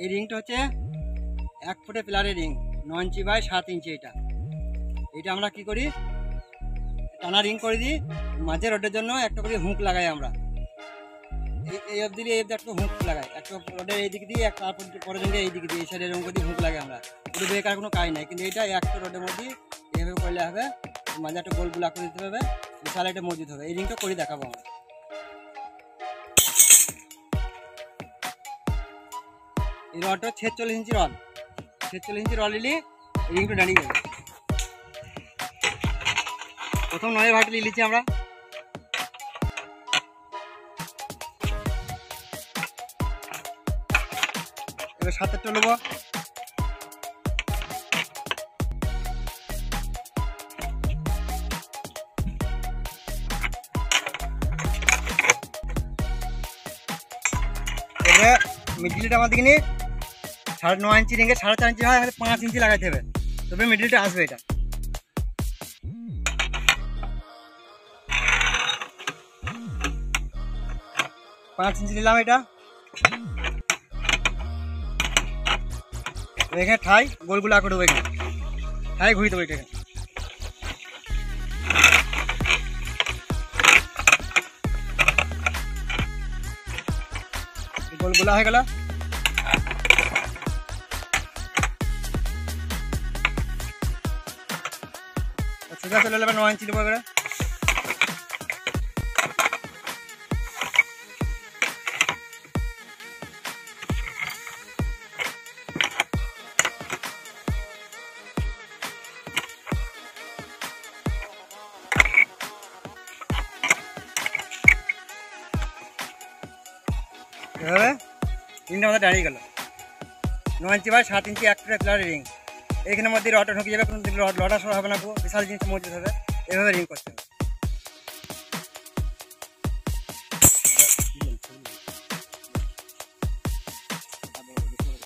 এই রিংটা হচ্ছে 1 ফুটের পিলারের রিং, 9 ইঞ্চি বাই 7 ইঞ্চি। এটা আমরা কি করি, টানা রিং করে দিই, মাঝে রডের জন্য একটা করে হুক লাগাই আমরা। এই অবধি একটা হুক লাগাই, একটা রডের এই দিক দিয়ে, একটা পরের জন্য এই দিক দিয়ে, এই সাইডে এরকম করে হুক লাগাই আমরা। পুরো বেকার কোনো কাজ নাই, কিন্তু এটা একটা রডের মধ্যে এইভাবে করলে হবে, মাঝে একটা গোল গুলা করে দিতে হবে, বিশাল এটা মজবুত হবে। এই রিংটা করে দেখাবো আমরা। এই রডটা 46 ইঞ্চি রড, 46 ইঞ্চি রড নিলে এই রিংটা দাঁড়িয়ে যাবে। প্রথম 9 ভাগ নিয়েছি আমরা, এবার 7টা নেব। এবারে মিডলটা আমার দিকে নিয়ে 9.5 ইঞ্চি রিংয়ে 4.5 ইঞ্চি হয়, 5 ইঞ্চি লাগাইতে হবে, তবে মিডলটা আসবে। এটা 5 ইঞ্চি নিলাম। এটা এখানে ঠাই গোলগুলা করে দেবো, এখানে ঠাই ঘুরিয়ে দেবো, এখানে গোলগুলা হয়ে গেল। সোজা চলে যাবে 9 ইঞ্চি দেবো। এবারে এভাবে রিংটা আমাদের দাঁড়িয়ে গেল। 9 ইঞ্চি বাই 7 ইঞ্চি 1 ফুটের পিলারের রিং। এইখানের মধ্যে রডটা ঢুকে যাবে, কোনো রড লড়া সরা হবে না, বিশাল জিনিস মজবুত হবে। এভাবে রিং করতে হবে।